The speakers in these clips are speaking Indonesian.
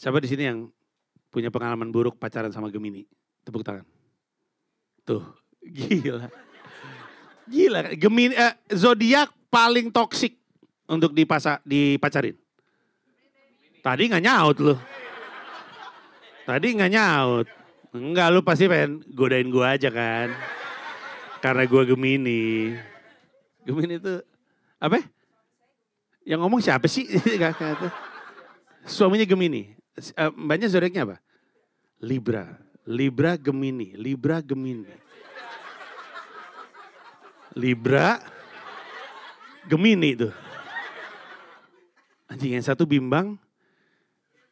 Siapa di sini yang punya pengalaman buruk pacaran sama Gemini? Tepuk tangan. Tuh, gila. Gila, Gemini zodiak paling toksik untuk dipacarin. Tadi nggak nyaut lu. Tadi nggak nyaut. Enggak, lu pasti pengen godain gua aja kan. Karena gua Gemini. Gemini itu apa? Yang ngomong siapa sih? Suaminya Gemini. Mbaknya zodiaknya apa? Libra. Libra Gemini. Libra Gemini. Libra Gemini itu. Anjing, yang satu bimbang.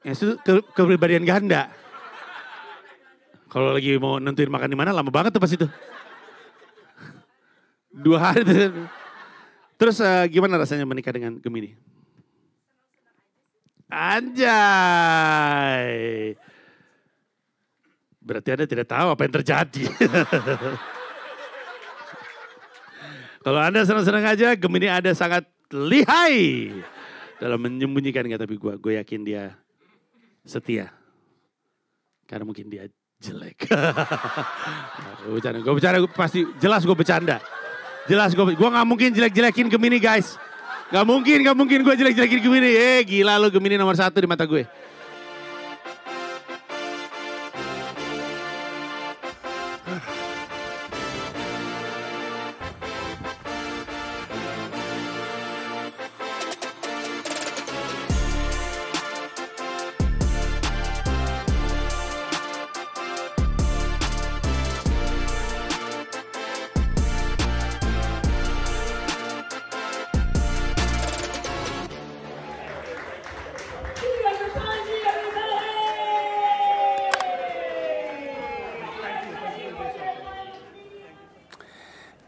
Yang satu kepribadian ganda. Kalau lagi mau nentuin makan di mana lama banget tuh pas itu. 2 hari tuh. Terus gimana rasanya menikah dengan Gemini? Anjay. Berarti Anda tidak tahu apa yang terjadi. Kalau Anda senang-senang aja, Gemini ada sangat lihai dalam menyembunyikan, nggak, tapi gue yakin dia setia. Karena mungkin dia jelek. Gue bercanda, pasti jelas gue bercanda. Jelas gue nggak mungkin jelek-jelekin Gemini guys. Gak mungkin gue jelek-jelekin Gemini. Gila lo, Gemini nomor 1 di mata gue.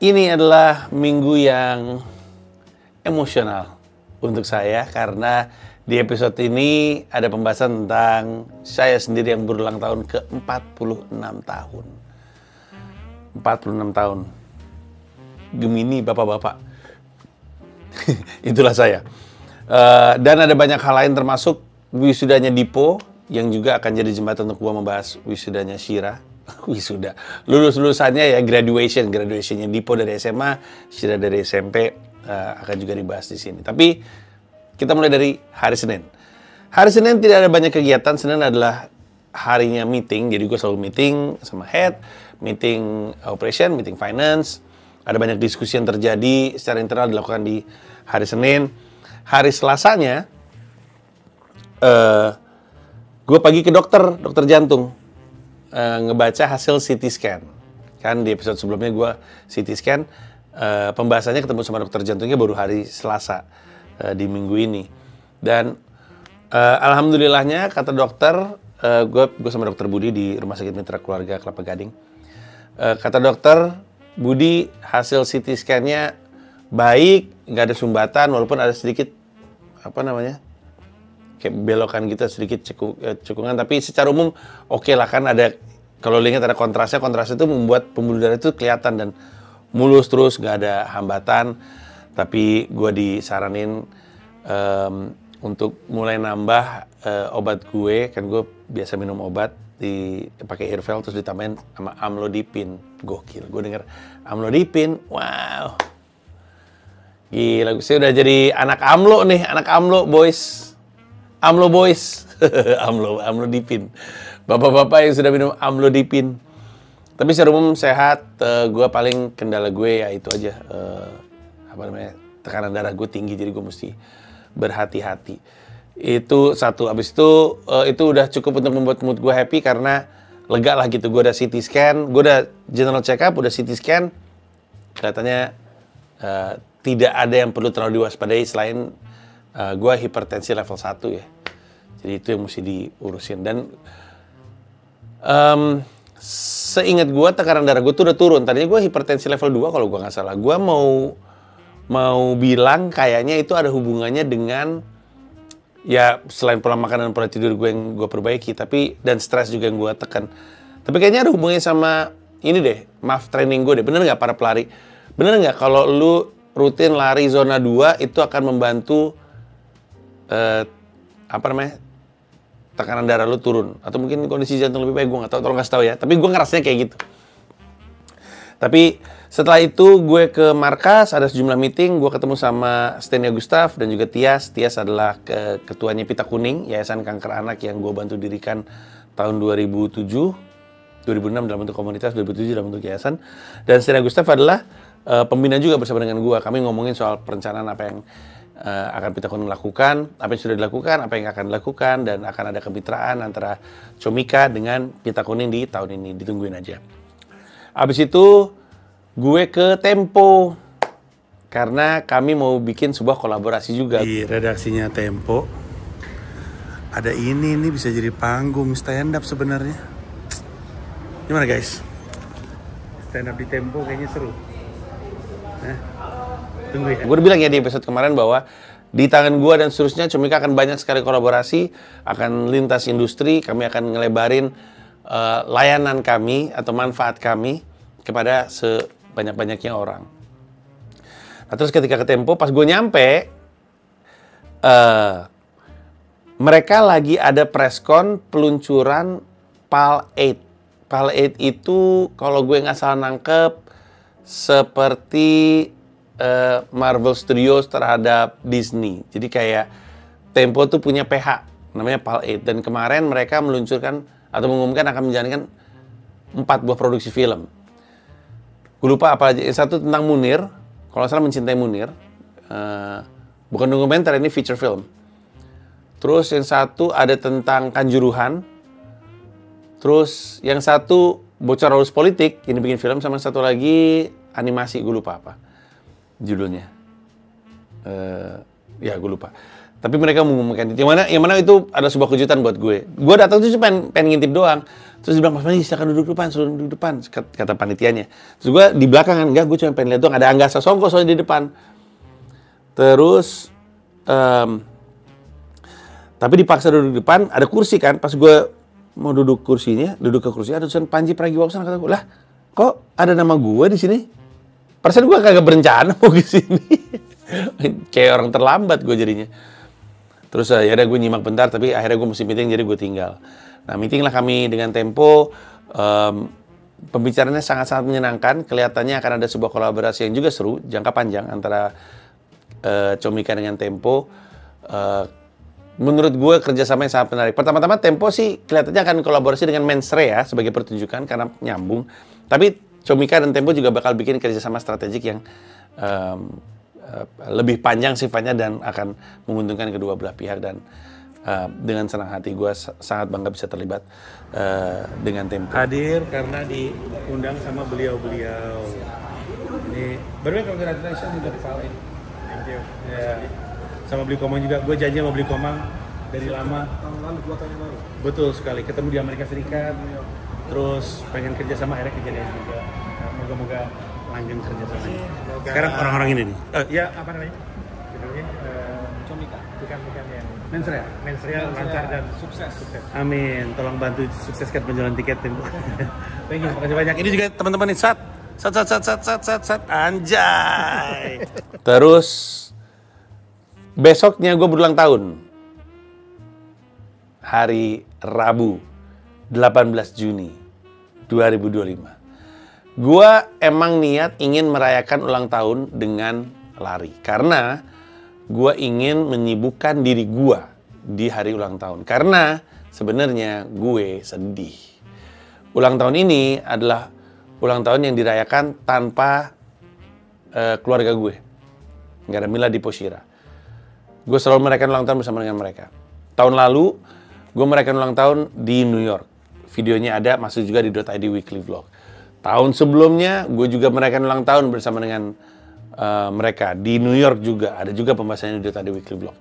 Ini adalah minggu yang emosional untuk saya karena di episode ini ada pembahasan tentang saya sendiri yang berulang tahun ke 46 tahun. 46 tahun. Gemini bapak-bapak. Itulah saya. Dan ada banyak hal lain termasuk wisudanya Dipo yang juga akan jadi jembatan untuk gua membahas wisudanya Shira. Wisuda, lulusannya ya, graduationnya Dipo dari SMA, Shira dari SMP, akan juga dibahas di sini. Tapi kita mulai dari hari Senin. Hari Senin tidak ada banyak kegiatan. Senin adalah harinya meeting, jadi gue selalu meeting sama head, meeting operation, meeting finance. Ada banyak diskusi yang terjadi secara internal dilakukan di hari Senin. Hari Selasanya, gue pagi ke dokter jantung. Ngebaca hasil CT scan. Kan di episode sebelumnya gue CT scan, pembahasannya ketemu sama dokter jantungnya baru hari Selasa di minggu ini. Dan alhamdulillahnya kata dokter, gue sama dokter Budi di Rumah Sakit Mitra Keluarga Kelapa Gading. Kata dokter, Budi hasil CT scan-nya baik, nggak ada sumbatan walaupun ada sedikit kayak belokan gitu, sedikit cekungan, tapi secara umum oke lah, kan ada, kalau lihat ada kontrasnya itu membuat pembuluh darah itu kelihatan dan mulus terus, nggak ada hambatan. Tapi gue disaranin untuk mulai nambah obat gue, kan gue biasa minum obat pakai Airvel terus ditambahin sama amlodipin. Gokil, gue denger amlodipin, wow, gila, saya udah jadi anak amlo nih, anak amlo boys. Amlodipin. Bapak-bapak yang sudah minum amlodipin. Tapi secara umum sehat. Gue paling kendala gue ya itu aja. Tekanan darah gue tinggi, jadi gue mesti berhati-hati. Itu satu. Abis itu udah cukup untuk membuat mood gue happy karena lega lah gitu. Gue udah CT scan, gue udah general check up, udah CT scan. Kelihatannya tidak ada yang perlu terlalu diwaspadai selain gue hipertensi level 1 ya. Jadi itu yang mesti diurusin. Dan seingat gue tekanan darah gue tuh udah turun. Tadinya gue hipertensi level 2 kalau gue gak salah. Gue mau bilang kayaknya itu ada hubungannya dengan, ya selain pola makan dan pola tidur gue yang gue perbaiki, tapi dan stres juga yang gue tekan. Tapi kayaknya ada hubungannya sama ini deh, MAF training gue deh. Bener gak para pelari? Bener gak kalau lu rutin lari zona 2 itu akan membantu tekanan darah lu turun. Atau mungkin kondisi jantung lebih baik, gue nggak tahu, tolong kasih tahu ya. Tapi gue ngerasanya kayak gitu. Tapi setelah itu gue ke markas, ada sejumlah meeting, gue ketemu sama Stenia Gustav dan juga Tias. Tias adalah ketuanya Pita Kuning, Yayasan Kanker Anak yang gue bantu dirikan tahun 2007, 2006 dalam bentuk komunitas, 2007 dalam bentuk yayasan. Dan Stenia Gustav adalah pembina juga bersama dengan gue. Kami ngomongin soal perencanaan apa yang akan Pita Kuning lakukan, apa yang sudah dilakukan, apa yang akan dilakukan, dan akan ada kemitraan antara Comika dengan Pita Kuning di tahun ini. Ditungguin aja. Abis itu gue ke Tempo karena kami mau bikin sebuah kolaborasi juga di redaksinya Tempo. Ada ini bisa jadi panggung stand up sebenarnya. Gimana guys? Stand up di Tempo kayaknya seru. Tunggu ya. Gue udah bilang ya di episode kemarin bahwa di tangan gue dan seterusnya Comika akan banyak sekali kolaborasi, akan lintas industri, kami akan ngelebarin layanan kami atau manfaat kami kepada sebanyak-banyaknya orang. Nah, terus ketika ke Tempo, pas gue nyampe, mereka lagi ada preskon peluncuran PAL 8. PAL 8 itu kalau gue nggak salah nangkep seperti Marvel Studios terhadap Disney. Jadi kayak Tempo tuh punya PH namanya PAL 8, dan kemarin mereka meluncurkan atau mengumumkan akan menjalankan 4 buah produksi film. Gue lupa apa aja. Yang satu tentang Munir, kalau salah Mencintai Munir, bukan dokumenter, ini feature film. Terus yang satu ada tentang Kanjuruhan. Terus yang satu Bocor Halus Politik, ini bikin film, sama satu lagi animasi, gue lupa apa judulnya. Ya gue lupa. Tapi mereka mengumumkan itu. Yang mana itu ada sebuah kejutan buat gue. Gue datang tuh cuma pengen ngintip doang. Terus dia bilang, Mas Mani, silakan duduk depan, suruh duduk depan, kata panitianya. Terus gue di belakang kan, enggak, gue cuma pengen lihat doang. Ada Angga Sasongko soalnya di depan. Terus, tapi dipaksa duduk depan, ada kursi kan. Pas gue mau duduk ke kursinya, ada tulisan Panji Pragiwaksono. Kata gue, lah, kok ada nama gue di sini? Perasaan gue kagak berencana mau ke sini. Kayak orang terlambat gue jadinya. Terus ya udah gue nyimak bentar, tapi akhirnya gue mesti meeting, jadi gue tinggal. Nah, meeting lah kami dengan Tempo. Pembicaraannya sangat-sangat menyenangkan. Kelihatannya akan ada sebuah kolaborasi yang juga seru, jangka panjang antara Comika dengan Tempo. Menurut gue kerjasamanya sangat menarik. Pertama-tama Tempo sih kelihatannya akan kolaborasi dengan Mensrea sebagai pertunjukan karena nyambung. Tapi Comika dan Tempo juga bakal bikin kerjasama strategik yang lebih panjang sifatnya dan akan menguntungkan kedua belah pihak, dan dengan senang hati gue sangat bangga bisa terlibat dengan Tempo. Hadir karena diundang sama beliau-beliau. Ini baru congratulations udah dipalin. Thank you. Ya. Sama beli Komang juga. Gue janji sama beli Komang dari lama. Tahun lalu, 2 tahun yang lalu. Betul sekali. Ketemu di Amerika Serikat. Terus pengen kerja sama, akhirnya kejadian juga. Moga-moga langgeng kerja sama. Sekarang orang-orang ini nih. Ya, apa namanya? Judulnya Comika. Bukan yang Mensrea lancar dan sukses. Amin. Tolong bantu sukseskan penjualan tiket Tempo. Thank you. Makasih banyak. Ini juga teman-teman nih, sat. Anjay. Terus besoknya gue berulang tahun. Hari Rabu, 18 Juni 2025. Gua emang niat ingin merayakan ulang tahun dengan lari. Karena gua ingin menyibukkan diri gua di hari ulang tahun. Karena sebenarnya gue sedih. Ulang tahun ini adalah ulang tahun yang dirayakan tanpa keluarga gue. Nggak ada Mila Diposhira. Gue selalu merayakan ulang tahun bersama dengan mereka. Tahun lalu, gue merayakan ulang tahun di New York. Videonya ada, masuk juga di .id Weekly Vlog. Tahun sebelumnya, gue juga merayakan ulang tahun bersama dengan mereka. Di New York juga, ada juga pembahasannya di .id Weekly Vlog.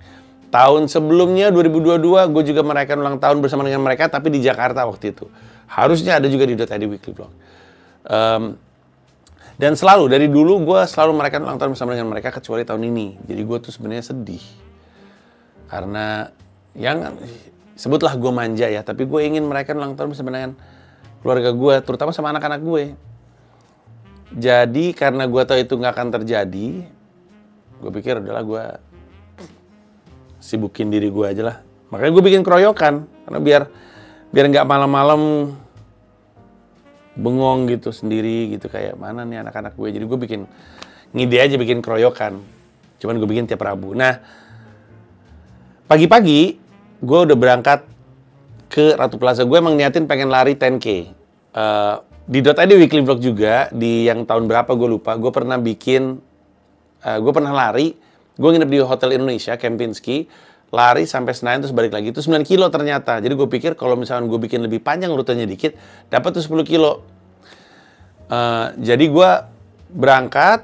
Tahun sebelumnya, 2022, gue juga merayakan ulang tahun bersama dengan mereka, tapi di Jakarta waktu itu. Harusnya ada juga di .id Weekly Vlog. Dan selalu, dari dulu gue selalu merayakan ulang tahun bersama dengan mereka, kecuali tahun ini. Jadi gue tuh sebenarnya sedih. Karena, yang sebutlah gue manja ya, tapi gue ingin merayakan ulang tahun bersama dengan keluarga gue, terutama sama anak-anak gue. Jadi, karena gue tahu itu nggak akan terjadi, gue pikir adalah gue sibukin diri gue aja lah Makanya gue bikin keroyokan, karena biar nggak malam-malam bengong gitu sendiri gitu, kayak mana nih anak-anak gue. Jadi gue bikin ngide aja bikin keroyokan. Cuman gue bikin tiap Rabu. Nah, pagi-pagi gue udah berangkat ke Ratu Plaza. Gue emang niatin pengen lari 10K. Di .id weekly vlog juga, di yang tahun berapa gue lupa, gue pernah bikin, gue pernah lari, gue nginep di Hotel Indonesia, Kempinski, lari sampai Senayan terus balik lagi, itu 9 kilo ternyata. Jadi gue pikir kalau misalnya gue bikin lebih panjang rutenya dikit, dapat tuh 10 kilo. Jadi gue berangkat,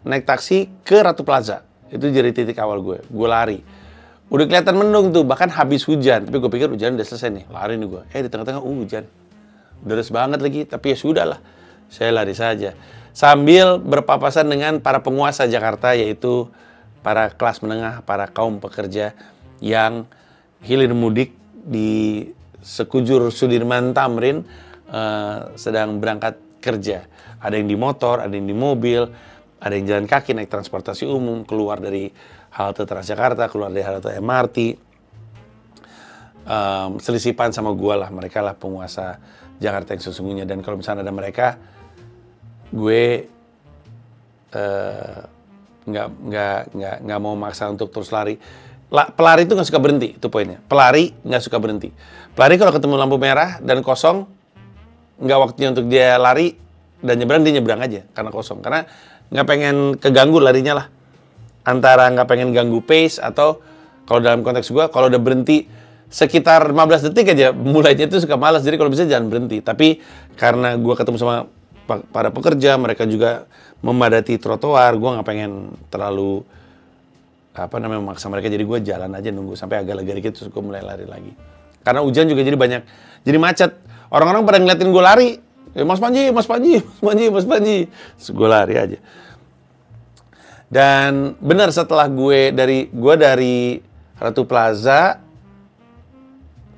naik taksi ke Ratu Plaza. Itu jadi titik awal gue lari. Udah kelihatan mendung tuh, bahkan habis hujan. Tapi gue pikir hujan udah selesai nih, lari nih gue. Di tengah-tengah hujan. Deras banget lagi, tapi ya sudah lah. Saya lari saja. Sambil berpapasan dengan para penguasa Jakarta, yaitu para kelas menengah, para kaum pekerja yang hilir mudik di sekujur Sudirman Tamrin, sedang berangkat kerja. Ada yang di motor, ada yang di mobil, ada yang jalan kaki, naik transportasi umum, keluar dari halte Transjakarta, keluar dari halte MRT. Selisipan sama gue lah, mereka lah penguasa Jakarta yang sesungguhnya. Dan kalau misalnya ada mereka, gue nggak mau maksa untuk terus lari. Pelari itu nggak suka berhenti, itu poinnya. Pelari nggak suka berhenti. Pelari kalau ketemu lampu merah dan kosong, nggak waktunya untuk dia lari dan nyebrang, dia nyebrang aja karena kosong. Karena nggak pengen keganggu larinya lah. Antara nggak pengen ganggu pace, atau kalau dalam konteks gue, kalau udah berhenti sekitar 15 detik aja, mulainya itu suka malas. Jadi kalau bisa jangan berhenti. Tapi karena gue ketemu sama para pekerja, mereka juga memadati trotoar, gue nggak pengen terlalu memaksa mereka. Jadi gue jalan aja nunggu sampai agak lega dikit, terus gue mulai lari lagi. Karena hujan juga jadi banyak, jadi macet. Orang-orang pada ngeliatin gue lari, Mas Panji. Terus gue lari aja. Dan benar, setelah gue dari Ratu Plaza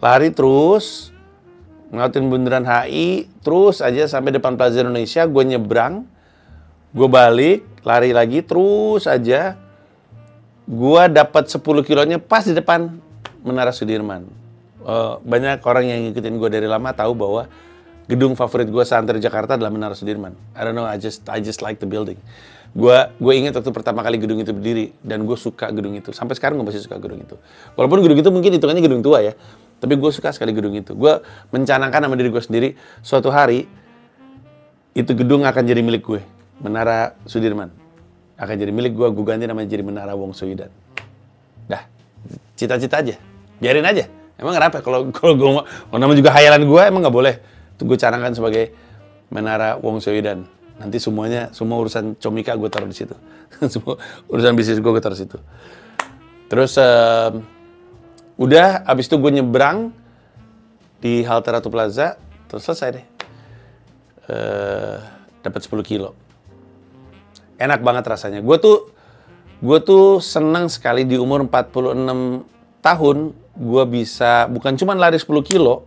lari terus ngeliatin bundaran HI, terus aja sampai depan Plaza Indonesia, gue nyebrang, gue balik, lari lagi, terus aja. Gue dapat 10 kilonya pas di depan Menara Sudirman. Banyak orang yang ngikutin gue dari lama tahu bahwa gedung favorit gue seantero Jakarta adalah Menara Sudirman. I don't know, I just like the building. Gue ingat waktu pertama kali gedung itu berdiri, dan gue suka gedung itu. Sampai sekarang gue masih suka gedung itu. Walaupun gedung itu mungkin hitungannya gedung tua ya, tapi gue suka sekali gedung itu. Gue mencanangkan sama diri gue sendiri, suatu hari itu gedung akan jadi milik gue. Menara Sudirman akan jadi milik gue ganti namanya jadi Menara Wong Soidan. Dah, cita-cita aja, biarin aja. Emang kenapa? Kalau gue mau namanya juga hayalan gue, emang nggak boleh. Itu gue canangkan sebagai Menara Wong Soidan. Nanti semua urusan Comika gue taruh di situ. Semua urusan bisnis gue taruh di situ. Terus udah, abis itu gue nyebrang di halte Ratu Plaza, terus selesai deh. Dapat 10 kilo. Enak banget rasanya. Gue tuh senang sekali di umur 46 tahun, gue bisa bukan cuma lari 10 kilo,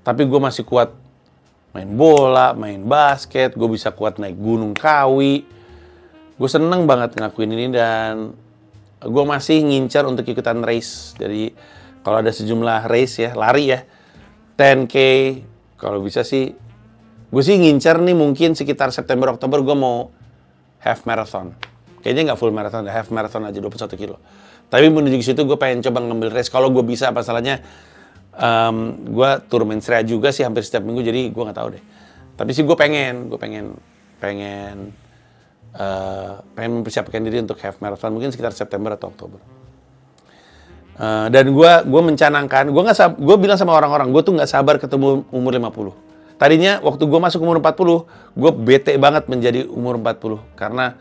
tapi gue masih kuat main bola, main basket, gue bisa kuat naik Gunung Kawi. Gue seneng banget ngelakuin ini, dan gue masih ngincar untuk ikutan race. Jadi kalau ada sejumlah race ya, lari ya, 10K, kalau bisa sih, gue sih ngincar nih mungkin sekitar September, Oktober gue mau half marathon. Kayaknya nggak full marathon, half marathon aja, 21 kilo. Tapi menuju ke situ gue pengen coba ngambil race. Kalau gue bisa, apa salahnya? Gue tur Mensrea juga sih hampir setiap minggu, jadi gue nggak tahu deh. Tapi sih gue pengen mempersiapkan diri untuk half marathon mungkin sekitar September atau Oktober. Dan gue mencanangkan, gue bilang sama orang-orang, gue tuh nggak sabar ketemu umur 50. Tadinya waktu gue masuk umur 40, gue bete banget menjadi umur 40 karena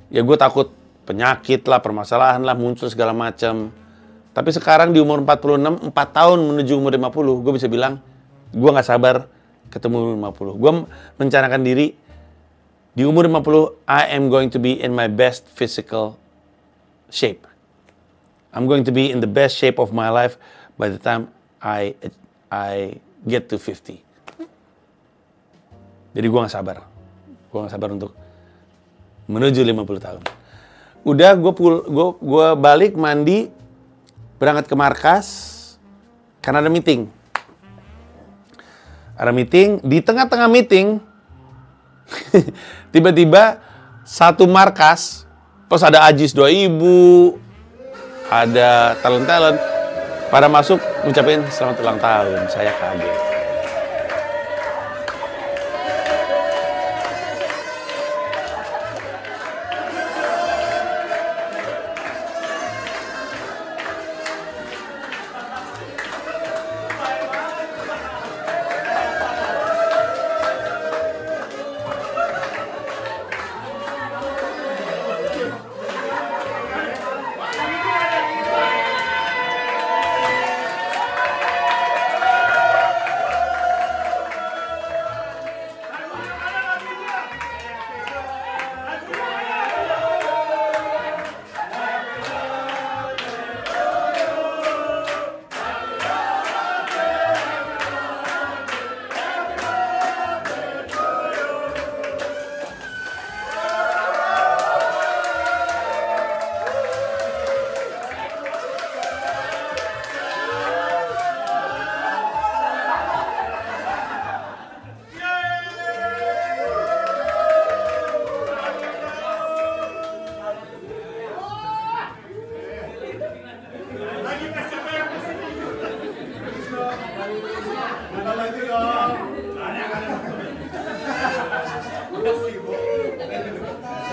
ya gue takut penyakit lah, permasalahan lah muncul segala macam. Tapi sekarang di umur 46, 4 tahun menuju umur 50, gue bisa bilang, gue nggak sabar ketemu umur 50. Gue mencanangkan diri, di umur 50, I am going to be in my best physical shape. I'm going to be in the best shape of my life by the time I get to 50. Jadi gue nggak sabar. Gue nggak sabar untuk menuju 50 tahun. Udah, gue balik, mandi, berangkat ke markas karena ada meeting. Ada meeting, di tengah-tengah meeting tiba-tiba satu markas, pas ada Ajis 2000, ada talent-talent pada masuk ngucapin selamat ulang tahun. Saya kaget.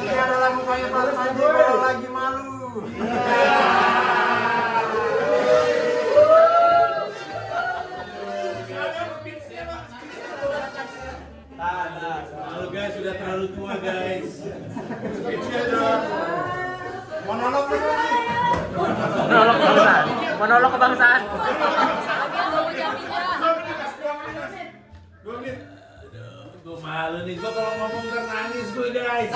Ini adalah mukanya Pak Panji kalau lagi malu. Halo guys, sudah terlalu tua guys. Monolog lagi. Monolog kebangsaan. Monolog kebangsaan. Gue malu nih, gue kalau ngomong kan nangis gue guys.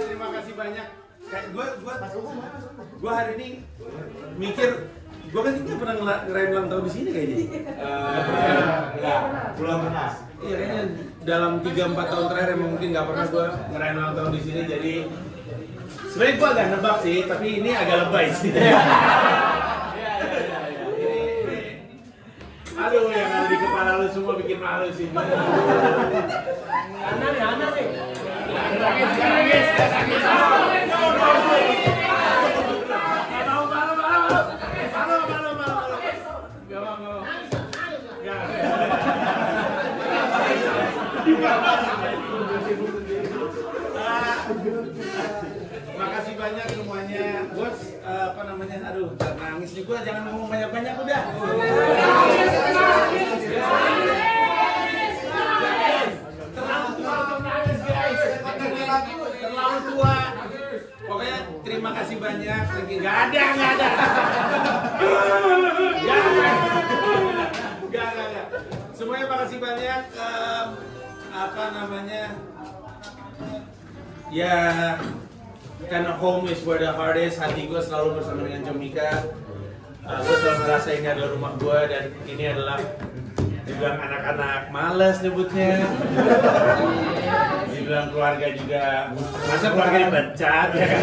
Terima kasih banyak. Kayak gue hari ini mikir, gue kan tidak pernah ngerayain ulang tahun di sini kayaknya. Belum pernah. Iya kayaknya dalam 3-4 tahun terakhir emang mungkin nggak pernah gue ngerayain ulang tahun di sini. Jadi sebenarnya gue agak nebak sih, tapi ini agak lebay sih. Aduh, yang ada di kepala lu semua bikin malu sih. Ana nih. Makasih banyak semuanya, bos. Apa namanya? Aduh, nangis nih gua. Jangan ngomong banyak-banyak udah. Terlalu tua untuk nangis guys. Terlalu tua. Pokoknya terima kasih banyak. Nggak ada. Gak. Semuanya makasih banyak. Apa namanya? Ya, karena home is where the heart is. Hati gue selalu bersama dengan Comika. Gue selalu merasa ini adalah rumah gue dan ini adalah dibilang anak-anak males nyebutnya. Dibilang keluarga juga. Masa keluarga dipecat ya kan?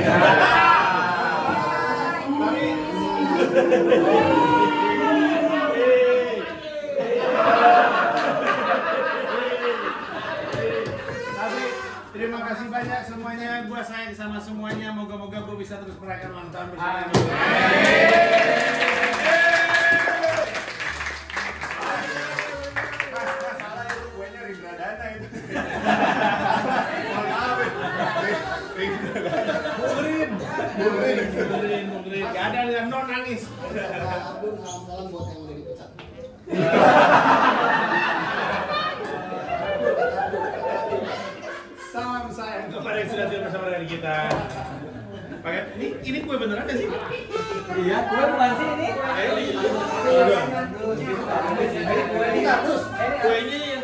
Terima kasih banyak semuanya. Gue sayang sama semuanya. Moga-moga gue bisa terus merayakan ulang tahun bersama. Kuenya Rindra Dana itu. Mungkin. Gak ada yang non nangis. Salam buat yang udah dipecat. Salam sayang kepada yang sudah tidur bersama dengan kita. Pakai ini kue beneran gak sih? Iya, kue bukan sih ini. Ini kardus. Kuenya yang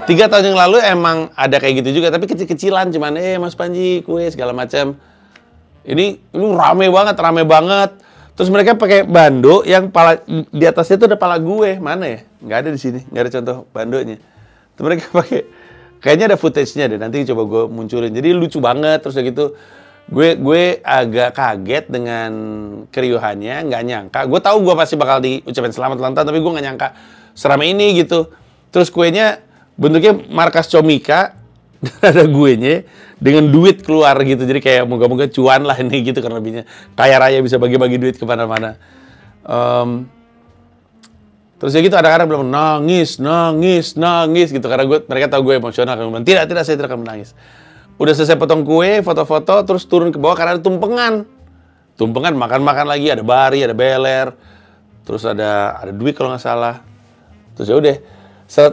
3 tahun yang lalu emang ada kayak gitu juga, tapi kecil-kecilan, cuman Mas Panji kue segala macam. Ini rame banget. Terus mereka pakai bando yang di atasnya itu ada pala gue. Mana ya? Nggak ada di sini, nggak ada contoh bandonya. Terus mereka pakai, kayaknya ada footage-nya deh. Nanti coba gue munculin. Jadi lucu banget. Terus gitu, gue agak kaget dengan keriuhannya, nggak nyangka. Gue tahu gue pasti bakal diucapin selamat ulang tahun, tapi gue nggak nyangka seramai ini gitu. Terus kuenya bentuknya markas Comika, dan ada guenya dengan duit keluar gitu. Jadi kayak moga-moga cuan lah ini gitu, karena lebihnya kaya raya bisa bagi-bagi duit kemana-mana. Terus ya gitu, ada kadang bilang nangis gitu, karena mereka tahu gue emosional. Kan bilang, tidak, saya tidak akan menangis. Udah selesai potong kue, foto-foto, terus turun ke bawah karena ada tumpengan, makan lagi, ada bari, ada beler, terus ada duit kalau nggak salah. Terus ya udah,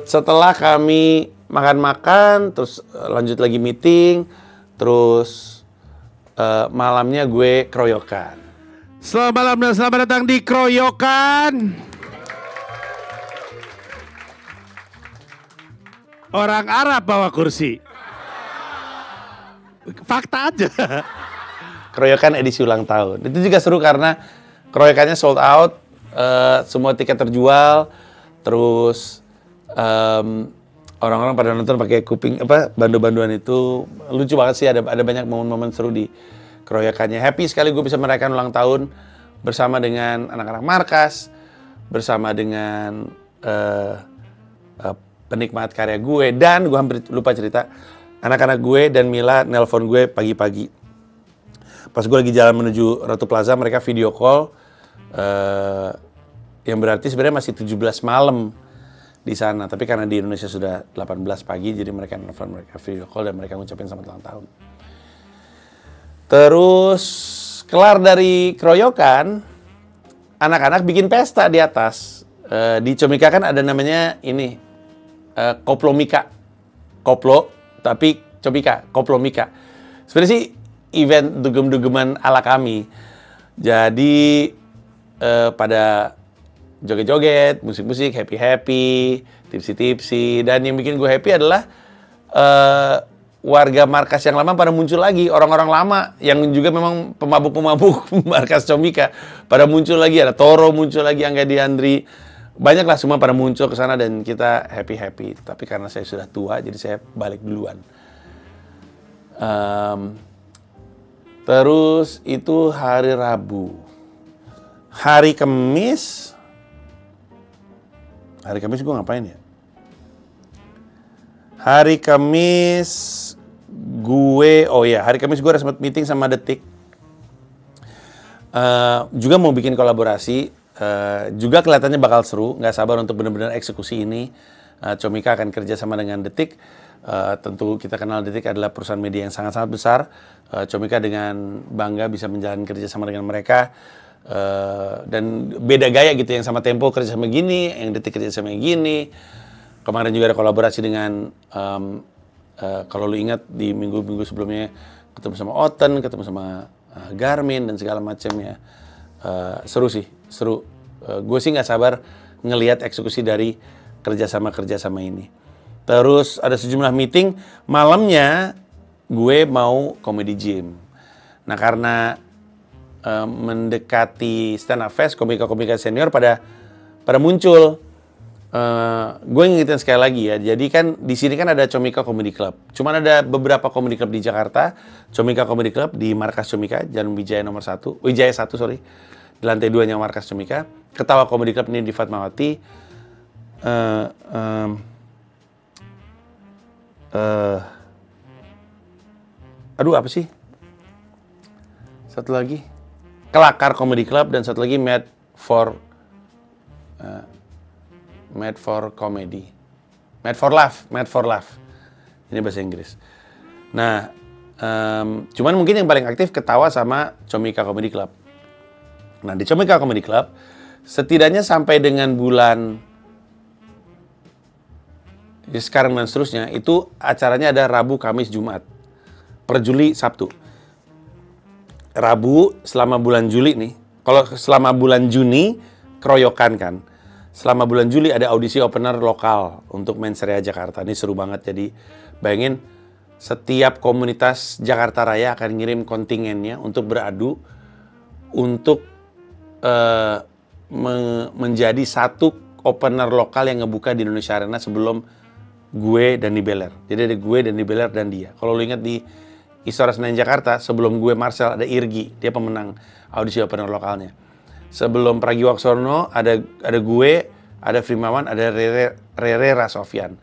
setelah kami makan-makan, terus lanjut lagi meeting, terus malamnya gue keroyokan. Selamat malam dan selamat datang di Keroyokan. Orang Arab bawa kursi. Fakta aja. Keroyokan edisi ulang tahun. Itu juga seru karena keroyokannya sold out, semua tiket terjual, terus orang-orang pada nonton pakai kuping bandu-banduan itu. Lucu banget sih, ada banyak momen-momen seru di keroyokannya. Happy sekali gue bisa merayakan ulang tahun bersama dengan anak-anak markas, bersama dengan penikmat karya gue. Dan gue hampir lupa cerita, anak-anak gue dan Mila nelpon gue pagi-pagi. Pas gue lagi jalan menuju Ratu Plaza, mereka video call, yang berarti sebenarnya masih 17 malam di sana. Tapi karena di Indonesia sudah 18 pagi, jadi mereka nelfon, mereka video call, dan mereka ngucapin selamat ulang tahun. Terus kelar dari keroyokan, anak-anak bikin pesta di atas. Di Comika kan ada namanya ini, Koplomika. Koplo, tapi Comika, Koplomika. Sebenarnya sih event dugem-dugeman ala kami. Jadi pada joget-joget, musik-musik, happy-happy, tipsi-tipsi. Dan yang bikin gue happy adalah warga markas yang lama pada muncul lagi. Orang-orang lama yang juga memang pemabuk-pemabuk markas Comika pada muncul lagi. Ada Toro muncul lagi, Angga Diandri. Banyaklah semua pada muncul ke sana dan kita happy-happy. Tapi karena saya sudah tua, jadi saya balik duluan. Terus itu hari Rabu. Hari Kamis gue ngapain ya? Hari Kamis gue ada sempat meeting sama Detik. Juga mau bikin kolaborasi. Juga kelihatannya bakal seru. Nggak sabar untuk benar-benar eksekusi ini. Comika akan kerja sama dengan Detik. Tentu kita kenal Detik adalah perusahaan media yang sangat-sangat besar. Comika dengan bangga bisa menjalin kerja sama dengan mereka. Dan beda gaya gitu, yang sama Tempo kerja sama gini, yang Detik kerja sama gini. Kemarin juga ada kolaborasi dengan kalau lu ingat di minggu-minggu sebelumnya ketemu sama Oten, ketemu sama Garmin dan segala macamnya. Seru sih, seru. Gue sih nggak sabar ngelihat eksekusi dari kerjasama ini. Terus ada sejumlah meeting. Malamnya gue mau comedy gym. Nah karena mendekati stand up fest, komika-komika senior pada muncul. Gue ngingetin sekali lagi ya. Jadi kan di sini kan ada Comika Comedy Club. Cuman ada beberapa comedy club di Jakarta. Comika Comedy Club di markas Comika, Jalan Wijaya nomor 1. Wijaya 1 sorry. Di lantai 2-nya markas Comika. Ketawa Comedy Club ini di Fatmawati. Aduh apa sih? Satu lagi Kelakar Comedy Club, dan satu lagi Made for Comedy, Made for Laugh. Ini bahasa Inggris. Nah, cuman mungkin yang paling aktif Ketawa sama Comika Comedy Club. Nah, di Comika Comedy Club setidaknya sampai dengan bulan sekarang dan seterusnya, itu acaranya ada Rabu, Kamis, Jumat. Per Juli, Sabtu. Rabu selama bulan Juli nih. Kalau selama bulan Juni, keroyokan kan. selama bulan Juli ada audisi opener lokal untuk Mens Rea Jakarta. Ini seru banget, jadi bayangin setiap komunitas Jakarta Raya akan ngirim kontingennya untuk beradu untuk menjadi satu opener lokal yang ngebuka di Indonesia Arena sebelum gue dan Di Beler. Jadi ada gue dan Di Beler dan dia. Kalau lo ingat di Istora Senayan Jakarta, sebelum gue Marcel ada Irgi, dia pemenang audisi opener lokalnya. Sebelum Pragiwaksono ada gue, ada Frimawan, ada Rere Rasofian.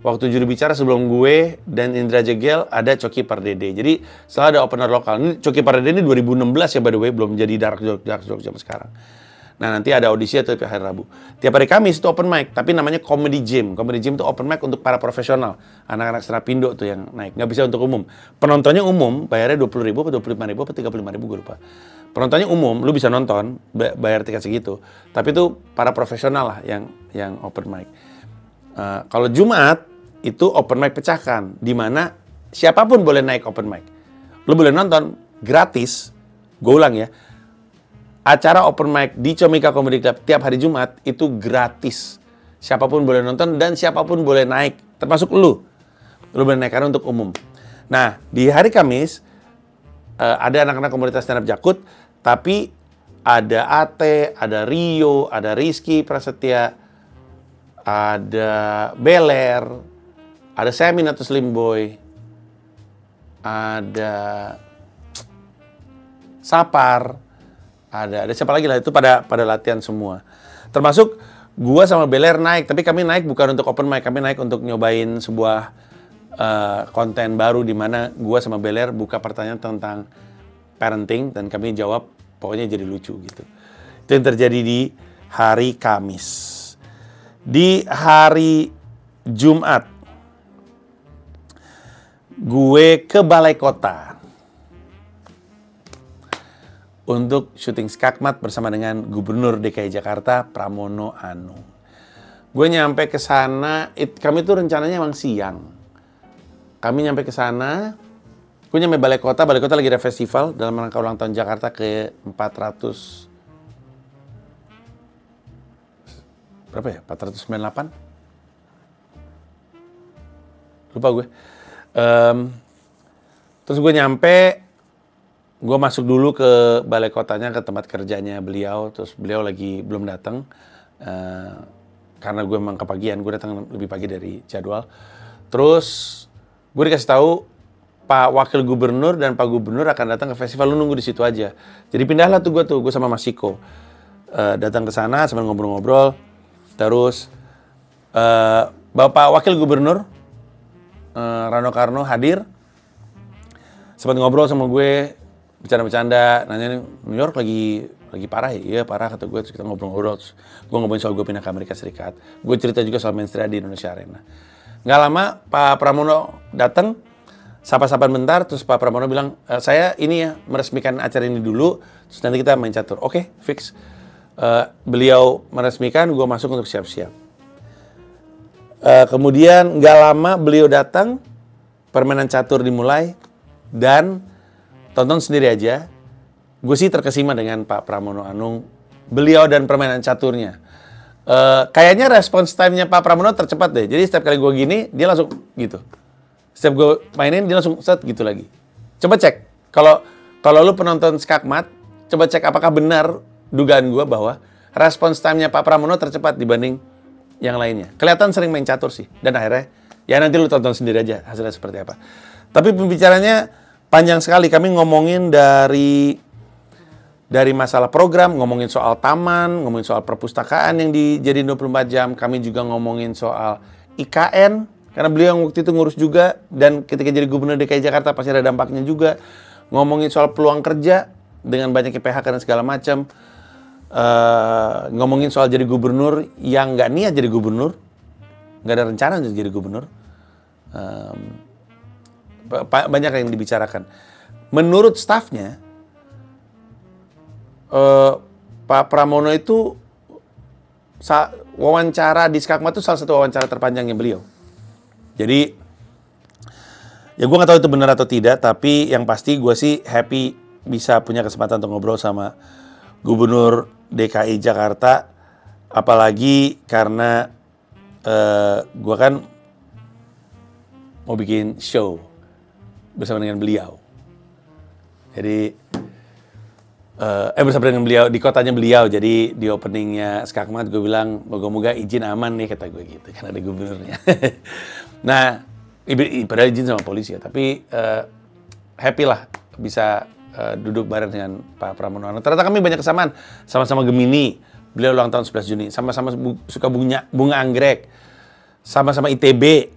Waktu juru bicara sebelum gue dan Indra Jegel ada Coki Pardede. Jadi selalu ada opener lokal. Ini Coki Pardede ini 2016 ya by the way, belum jadi Dark Joke zaman sekarang. Nah nanti ada audisi atau tiap hari Rabu. Tiap hari Kamis itu open mic, tapi namanya Comedy Gym. Comedy Gym itu open mic untuk para profesional. Anak-anak senapindo tuh yang naik, nggak bisa untuk umum. Penontonnya umum, bayarnya 20.000 atau 25.000 atau 35.000 gue lupa. Penontonnya umum, lu bisa nonton, bayar tiket segitu. Tapi itu para profesional lah yang open mic. Kalau Jumat, itu open mic pecahkan. Di mana siapapun boleh naik open mic. Lu boleh nonton, gratis. Gue ulang ya. Acara open mic di Comika Comedy Club tiap hari Jumat itu gratis. Siapapun boleh nonton dan siapapun boleh naik. Termasuk lu. Lu boleh naik karena untuk umum. Nah, di hari Kamis, ada anak-anak komunitas stand up Jakut, tapi ada Ate, ada Rio, ada Rizky Prasetya, ada Beler, ada Semin atau Slim Boy, ada Sapar, ada siapa lagi lah, itu pada latihan semua. Termasuk gua sama Beler naik, tapi kami naik bukan untuk open mic, kami naik untuk nyobain sebuah konten baru di mana gua sama Beler buka pertanyaan tentang parenting dan kami jawab pokoknya jadi lucu gitu. Itu yang terjadi di hari Kamis. Di hari Jumat gue ke Balai Kota untuk syuting Skakmat bersama dengan Gubernur DKI Jakarta Pramono Anung. Gue nyampe ke sana, kami tuh rencananya emang siang. Kami nyampe ke sana, gue nyampe Balai Kota lagi ada festival dalam rangka ulang tahun Jakarta ke 400 berapa ya? 498? Lupa gue. Terus gue nyampe, gue masuk dulu ke Balai Kotanya, ke tempat kerjanya beliau. Terus beliau lagi belum datang. Karena gue memang kepagian, gue datang lebih pagi dari jadwal. Terus gue dikasih tahu Pak Wakil Gubernur dan Pak Gubernur akan datang ke festival, lu nunggu di situ aja. Jadi pindahlah tuh gue sama Mas Siko. Datang ke sana sambil ngobrol-ngobrol. Terus Bapak Wakil Gubernur Rano Karno hadir. Sempat ngobrol sama gue, bercanda-bercanda, nanya New York lagi parah ya? Iya parah kata gue. Terus kita ngobrol-ngobrol. Terus gue ngomongin soal gue pindah ke Amerika Serikat. Gue cerita juga soal Mens Rea di Indonesia Arena. Nggak lama Pak Pramono datang, sapa-sapaan bentar, terus Pak Pramono bilang, saya ini ya meresmikan acara ini dulu, terus nanti kita main catur. Oke, fix. Beliau meresmikan, gue masuk untuk siap-siap. Kemudian nggak lama beliau datang, permainan catur dimulai, dan tonton sendiri aja, gue sih terkesima dengan Pak Pramono Anung, beliau dan permainan caturnya. Kayaknya respons time-nya Pak Pramono tercepat deh, jadi setiap kali gue gini, dia langsung gitu. Setiap gue mainin, dia langsung set gitu lagi. Coba cek, kalau lu penonton Skakmat, coba cek apakah benar dugaan gue bahwa respons time-nya Pak Pramono tercepat dibanding yang lainnya. Kelihatan sering main catur sih. Dan akhirnya, ya nanti lu tonton sendiri aja hasilnya seperti apa. Tapi pembicaranya panjang sekali. Kami ngomongin dari masalah program, ngomongin soal taman, ngomongin soal perpustakaan yang dijadiin 24 jam. Kami juga ngomongin soal IKN, karena beliau yang waktu itu ngurus juga. Dan ketika jadi Gubernur DKI Jakarta pasti ada dampaknya juga. Ngomongin soal peluang kerja dengan banyaknya PHK dan segala macam. Ngomongin soal jadi gubernur yang nggak niat jadi gubernur, nggak ada rencana untuk jadi gubernur. Banyak yang dibicarakan. Menurut stafnya, Pak Pramono itu wawancara di Skakmat itu salah satu wawancara terpanjangnya beliau. Jadi ya gue nggak tahu itu benar atau tidak, tapi yang pasti gue sih happy bisa punya kesempatan untuk ngobrol sama Gubernur DKI Jakarta Apalagi karena gue kan mau bikin show bersama dengan beliau. Jadi bersama dengan beliau di kotanya beliau. Jadi di openingnya Skakmat gue bilang moga-moga izin aman nih, kata gue gitu, kan ada gubernurnya. Nah, padahal izin sama polisi ya, tapi happy lah bisa duduk bareng dengan Pak Pramono. Ternyata kami banyak kesamaan, sama-sama Gemini. Beliau ulang tahun 11 Juni, sama-sama suka bunga anggrek, sama-sama ITB,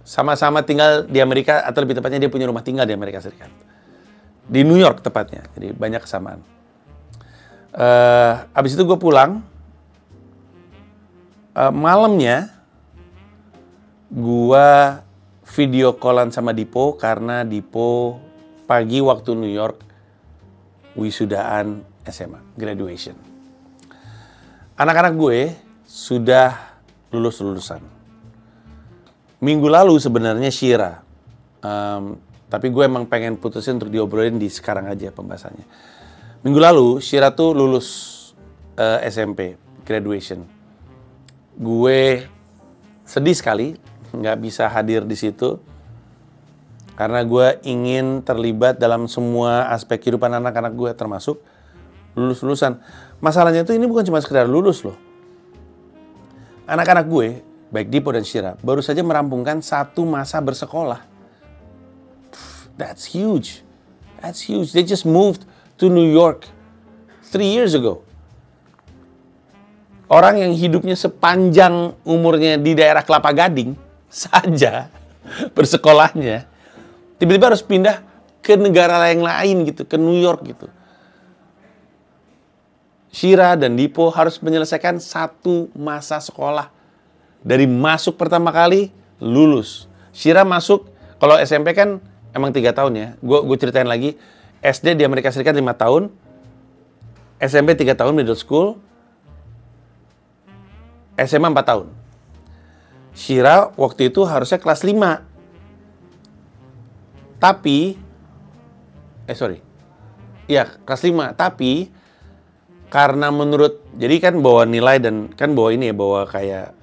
sama-sama tinggal di Amerika, atau lebih tepatnya dia punya rumah tinggal di Amerika Serikat. Di New York tepatnya, jadi banyak kesamaan. Abis itu gue pulang, malamnya gue video callan sama Dipo, karena Dipo pagi waktu New York wisudaan SMA, graduation. Anak-anak gue sudah lulusan. Minggu lalu sebenarnya Shira, tapi gue emang pengen putusin untuk diobrolin di sekarang aja pembahasannya. Minggu lalu Shira tuh lulus SMP, graduation. Gue sedih sekali nggak bisa hadir di situ karena gue ingin terlibat dalam semua aspek kehidupan anak-anak gue, termasuk lulusan. Masalahnya tuh ini bukan cuma sekedar lulus loh. Anak-anak gue, baik Dipo dan Shira, baru saja merampungkan satu masa bersekolah. That's huge. That's huge. They just moved to New York 3 years ago. Orang yang hidupnya sepanjang umurnya di daerah Kelapa Gading saja bersekolahnya, tiba-tiba harus pindah ke negara yang lain gitu, ke New York gitu. Shira dan Dipo harus menyelesaikan satu masa sekolah. Dari masuk pertama kali, lulus. Shira masuk, kalau SMP kan emang 3 tahun ya. Gue ceritain lagi, SD di Amerika Serikat 5 tahun, SMP 3 tahun middle school, SMA 4 tahun. Shira waktu itu harusnya kelas 5. Tapi, kelas 5. Tapi, karena menurut, jadi kan bawa nilai dan kan bawa ini ya, bawa kayak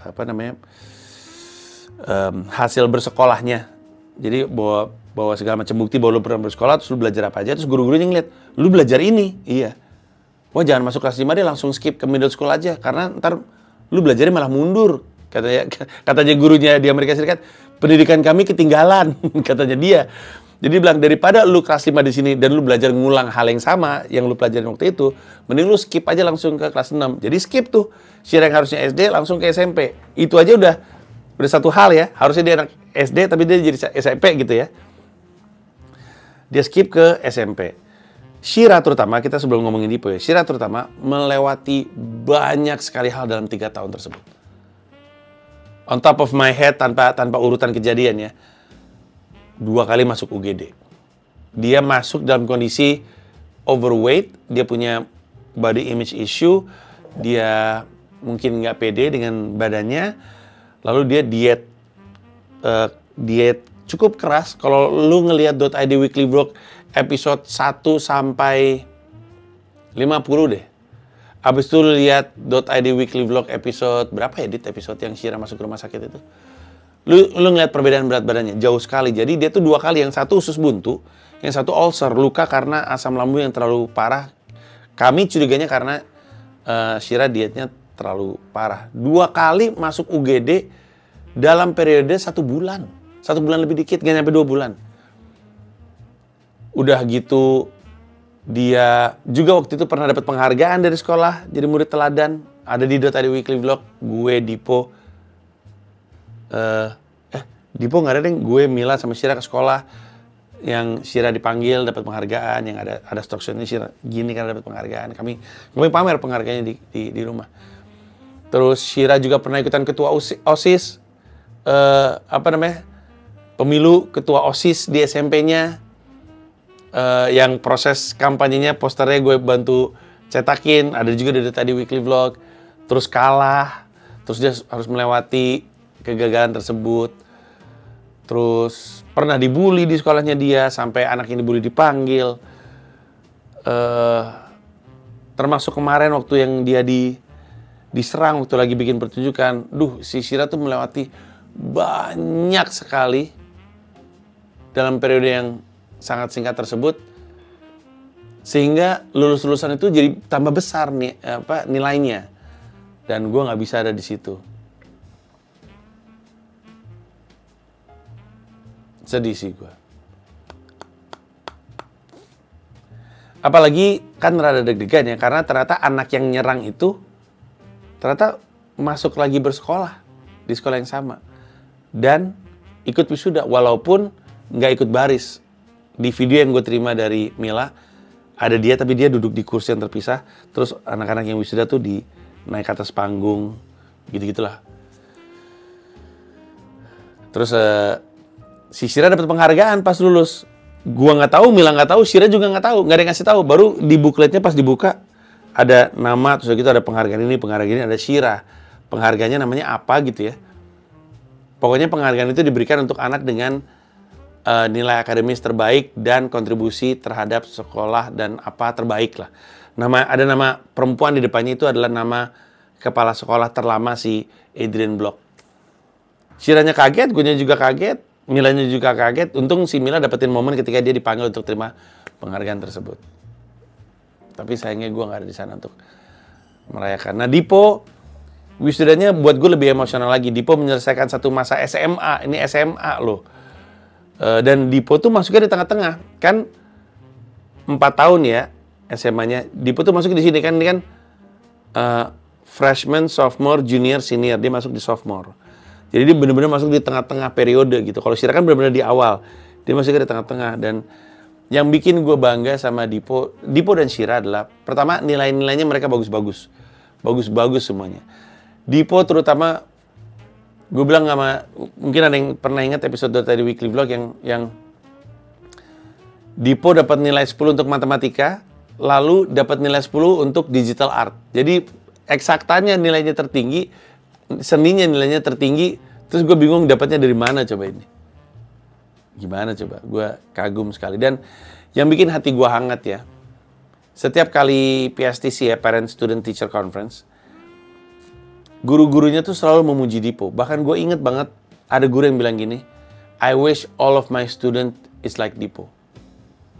hasil bersekolahnya. Jadi bawa segala macam bukti bahwa lu pernah bersekolah, terus lu belajar apa aja, terus guru-gurunya ngeliat, lu belajar ini, iya. Wah jangan masuk kelas 5 deh, langsung skip ke middle school aja, karena ntar lu belajarnya malah mundur. Katanya gurunya di Amerika Serikat, pendidikan kami ketinggalan, katanya dia. Jadi bilang, daripada lu kelas 5 di sini dan lu belajar ngulang hal yang sama yang lu pelajarin waktu itu, mending lu skip aja langsung ke kelas 6. Jadi skip tuh. Shira yang harusnya SD langsung ke SMP. Itu aja udah satu hal ya. Harusnya dia anak SD tapi dia jadi SMP gitu ya. Dia skip ke SMP. Shira terutama, kita sebelum ngomongin Dipo ya, Shira terutama melewati banyak sekali hal dalam 3 tahun tersebut. On top of my head, tanpa urutan kejadian ya. 2 kali masuk UGD. Dia masuk dalam kondisi overweight, dia punya body image issue, dia mungkin nggak pede dengan badannya, lalu dia diet cukup keras. Kalau lu ngelihat .id Weekly Vlog episode 1 sampai 50 deh. Abis itu lu lihat .id Weekly Vlog episode berapa ya, episode yang Shira masuk rumah sakit itu. Lu ngeliat perbedaan berat badannya, jauh sekali. Jadi dia tuh 2 kali, yang satu usus buntu, yang satu ulcer, luka karena asam lambung yang terlalu parah. Kami curiganya karena Shira dietnya terlalu parah. 2 kali masuk UGD dalam periode 1 bulan. 1 bulan lebih dikit, gak nyampe 2 bulan. Udah gitu, dia juga waktu itu pernah dapat penghargaan dari sekolah, jadi murid teladan. Ada di .id Weekly Vlog, gue, Dipo, Dipo nggak ada deh, gue, Mila sama Shira ke sekolah, yang Shira dipanggil dapat penghargaan, yang ada instructionnya Shira gini kan dapat penghargaan, kami pamer penghargaannya di rumah. Terus Shira juga pernah ikutan ketua OSIS, pemilu ketua OSIS di SMP-nya, yang proses kampanyenya posternya gue bantu cetakin, ada juga di tadi Weekly Vlog. Terus kalah, terus dia harus melewati kegagalan tersebut. Terus pernah dibully di sekolahnya dia, sampai anak yang dibully dipanggil. Termasuk kemarin waktu yang dia diserang waktu lagi bikin pertunjukan. Duh, si Shira tuh melewati banyak sekali dalam periode yang sangat singkat tersebut, sehingga lulus-lulusan itu jadi tambah besar nih nilainya, dan gue nggak bisa ada di situ. Sedih sih gue. Apalagi kan rada deg-degan ya, karena ternyata anak yang nyerang itu ternyata masuk lagi bersekolah di sekolah yang sama dan ikut wisuda, walaupun nggak ikut baris. Di video yang gue terima dari Mila, ada dia tapi dia duduk di kursi yang terpisah, terus anak-anak yang wisuda tuh naik ke atas panggung, gitu-gitulah. Terus si Shira dapat penghargaan pas lulus. Gua nggak tahu, Mila nggak tahu, Shira juga nggak tahu, nggak ada yang ngasih tahu. Baru di bukletnya pas dibuka ada nama, terus gitu ada penghargaan ini, ada Shira. Penghargaannya namanya apa gitu ya. Pokoknya penghargaan itu diberikan untuk anak dengan nilai akademis terbaik dan kontribusi terhadap sekolah dan apa terbaik lah. Ada nama perempuan di depannya, itu adalah nama kepala sekolah terlama si Adrian Block. Shiranya kaget, guanya juga kaget, Milanya juga kaget. Untung si Mila dapetin momen ketika dia dipanggil untuk terima penghargaan tersebut. Tapi sayangnya gue nggak ada di sana untuk merayakan. Nah, Dipo wisudanya buat gue lebih emosional lagi. Dipo menyelesaikan satu masa SMA, ini SMA loh. Dan Dipo tuh masuknya di tengah-tengah. Kan 4 tahun ya SMA-nya. Dipo tuh masuk di sini kan, ini kan freshman, sophomore, junior, senior. Dia masuk di sophomore. Jadi dia benar-benar masuk di tengah-tengah periode gitu. Kalau Shira kan benar-benar di awal. Dia masuknya di tengah-tengah. Dan yang bikin gue bangga sama Dipo dan Shira adalah, pertama nilai-nilainya mereka bagus-bagus. Bagus-bagus semuanya. Dipo terutama, gue bilang sama, mungkin ada yang pernah ingat episode dari Weekly Vlog yang Dipo dapat nilai 10 untuk matematika, lalu dapat nilai 10 untuk digital art. Jadi eksaktanya nilainya tertinggi, seninya nilainya tertinggi, terus gue bingung dapatnya dari mana coba ini. Gimana coba? Gue kagum sekali. Dan yang bikin hati gue hangat ya, setiap kali PSTC ya, Parent Student Teacher Conference, guru-gurunya tuh selalu memuji Dipo. Bahkan gue inget banget ada guru yang bilang gini, I wish all of my student is like Dipo.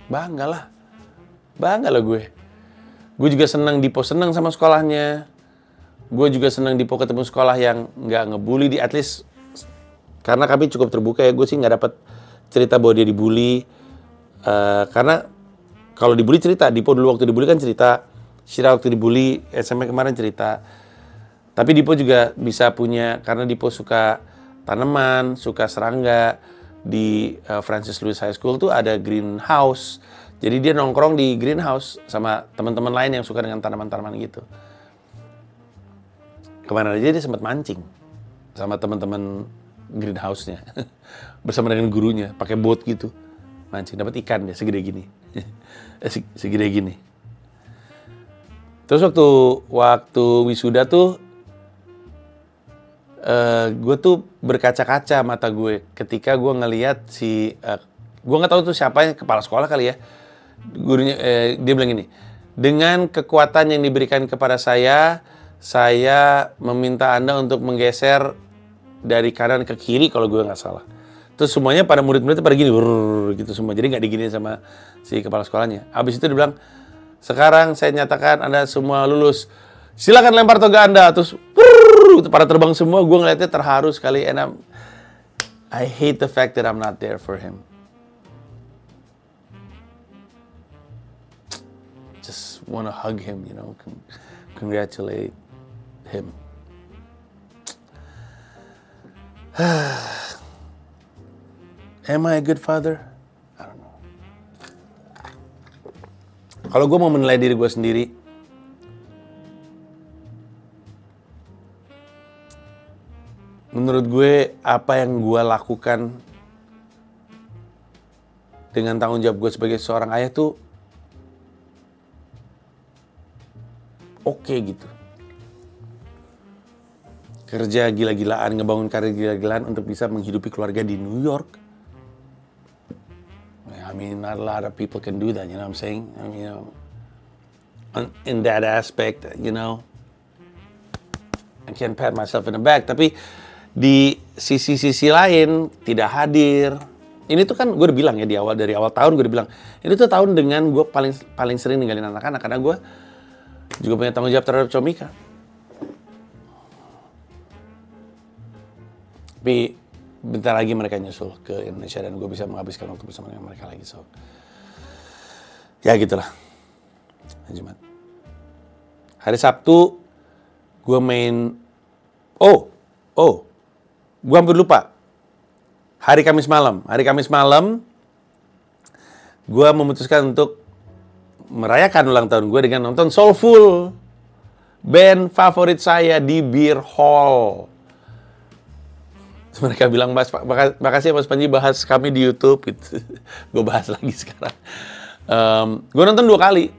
Bangga lah gue. Gue juga senang Dipo senang sama sekolahnya. Gue juga senang Dipo ketemu sekolah yang nggak ngebully, at least karena kami cukup terbuka ya. Gue sih nggak dapat cerita bahwa dia dibully, karena kalau dibully cerita, Dipo dulu waktu dibully kan cerita, Shira waktu dibully SMP kemarin cerita. Tapi Dipo juga bisa punya, karena Dipo suka tanaman, suka serangga. Di Francis Lewis High School tuh ada greenhouse. Jadi dia nongkrong di greenhouse sama teman-teman lain yang suka dengan tanaman-tanaman gitu. Kemana aja dia sempat mancing sama teman-teman greenhouse-nya. Bersama dengan gurunya, pakai boat gitu. Mancing, dapat ikan deh segede gini. Segede gini. Terus waktu wisuda tuh, gue tuh berkaca-kaca mata gue ketika gue ngelihat gue nggak tahu tuh siapa yang kepala sekolah kali ya, gurunya, dia bilang gini, dengan kekuatan yang diberikan kepada saya meminta Anda untuk menggeser dari kanan ke kiri kalau gue nggak salah. Terus semuanya pada murid-muridnya pada gini, gitu semua, jadi nggak diginiin sama si kepala sekolahnya. Habis itu dia bilang, sekarang saya nyatakan Anda semua lulus, silakan lempar toga Anda. Terus pada terbang semua. Gue ngeliatnya terharu sekali, and I hate the fact that I'm not there for him. Just wanna hug him, you know, congratulate him. Am I a good father? I don't know. Kalau gue mau menilai diri gue sendiri, menurut gue apa yang gue lakukan dengan tanggung jawab gue sebagai seorang ayah tuh oke gitu. Kerja gila-gilaan, ngebangun karir gila-gilaan untuk bisa menghidupi keluarga di New York. I mean, not a lot of people can do that, you know what I'm saying? I mean, you know, in that aspect, you know, I can pat myself in the back. Tapi di sisi-sisi lain tidak hadir. Ini tuh kan gue udah bilang ya dari awal tahun gue udah bilang ini tuh tahun dengan gue paling sering ninggalin anak-anak karena gue juga punya tanggung jawab terhadap Comika. Tapi bentar lagi mereka nyusul ke Indonesia dan gue bisa menghabiskan waktu bersama dengan mereka lagi. So ya gitulah. Jumat. Hari Sabtu gue main. Gue hampir lupa. Hari Kamis malam, gue memutuskan untuk merayakan ulang tahun gue dengan nonton Soulful, band favorit saya di Beer Hall. Mereka bilang, makasih ya Mas Panji bahas kami di YouTube. Gitu. Gue bahas lagi sekarang. Gue nonton 2 kali.